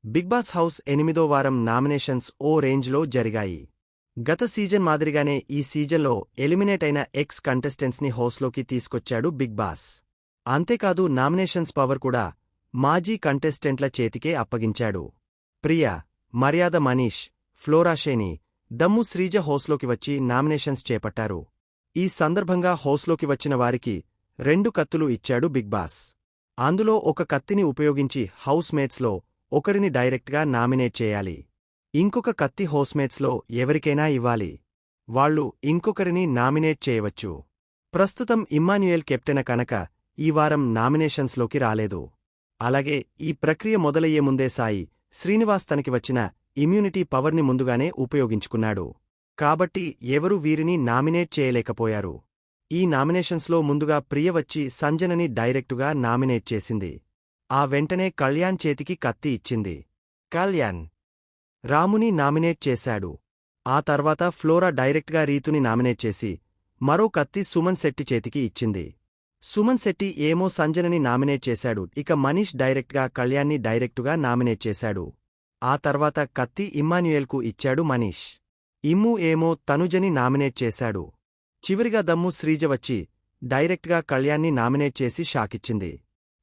Big boss house 8వ వారం nominations ఓ రేంజ్లో జరిగాయి. గత సీజన్ మాదిరిగానే ఈ సీజన్లో ఎలిమినేట్ అయిన ఎక్స్ కంటెస్టెంట్స్ని హౌస్లోకి తీసుకొచ్చాడు బిగ్ బాస్. అంతేకాదు నామినేషన్స్ పవర్ కూడా మాజీ కంటెస్టెంట్ల చేతికే అప్పగించాడు. ప్రియా, మర్యాద మనీష్, ఫ్లోరాషేని, దమ్ము శ్రీజ హౌస్లోకి వచ్చి నామినేషన్స్ చేపట్టారు. ఈ సందర్భంగా హౌస్లోకి వచ్చిన వారికి 2 కత్తులు ఇచ్చాడు బిగ్ బాస్. అందులో ఒక కత్తిని ఉపయోగించి హౌస్మేట్స్లో ఒకరిని డైరెక్ట్గా నామినేట్ చేయాలి. ఇంకొక కత్తి హౌస్మేట్స్లో ఎవరికైనా ఇవ్వాలి. వాళ్లు ఇంకొకరిని నామినేట్ చేయవచ్చు. ప్రస్తుతం ఇమ్మాన్యుయేల్ కెప్టెన కనుక ఈ వారం నామినేషన్స్లోకి రాలేదు. అలాగే ఈ ప్రక్రియ మొదలయ్యే ముందే సాయి శ్రీనివాస్ తనకి వచ్చిన ఇమ్యూనిటీ పవర్ని ముందుగానే ఉపయోగించుకున్నాడు. కాబట్టి ఎవరూ వీరిని నామినేట్ చేయలేకపోయారు. ఈ నామినేషన్స్లో ముందుగా ప్రియ వచ్చి సంజనని డైరెక్టుగా నామినేట్ చేసింది. ఆ వెంటనే కళ్యాణ్ చేతికి కత్తి ఇచ్చింది. కళ్యాణ్ రాముని నామినేట్ చేశాడు. ఆ తర్వాత ఫ్లోరా డైరెక్ట్గా రీతుని నామినేట్ చేసి మరో కత్తి సుమన్ శెట్టి చేతికి ఇచ్చింది. సుమన్ శెట్టి ఏమో సంజనని నామినేట్ చేశాడు. ఇక మనీష్ డైరెక్ట్గా కళ్యాణ్ని డైరెక్టుగా నామినేట్ చేశాడు. ఆ తర్వాత కత్తి ఇమ్మాన్యుయేల్కు ఇచ్చాడు మనీష్. ఇమ్ము ఏమో తనుజని నామినేట్ చేశాడు. చివరిగా దమ్ము శ్రీజ వచ్చి డైరెక్ట్గా కళ్యాణ్ని నామినేట్ చేసి షాకిచ్చింది.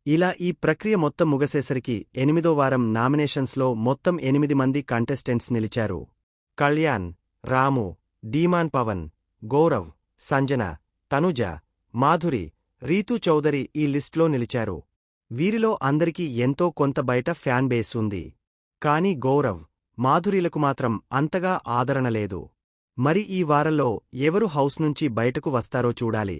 ఇలా ఈ ప్రక్రియ మొత్తం ముగసేసరికి 8వ వారం నామినేషన్స్లో మొత్తం 8 మంది కంటెస్టెంట్స్ నిలిచారు. కళ్యాణ్, రాము, డీమాన్ పవన్, గౌరవ్, సంజన, తనుజ, మాధురి, రీతూ చౌదరి ఈ లిస్ట్లో నిలిచారు. వీరిలో అందరికీ ఎంతో కొంత బయట ఫ్యాన్ బేస్ ఉంది. కానీ గౌరవ్, మాధురిలకు మాత్రం అంతగా ఆదరణ లేదు. మరి ఈ వారంలో ఎవరు హౌస్ నుంచి బయటకు వస్తారో చూడాలి.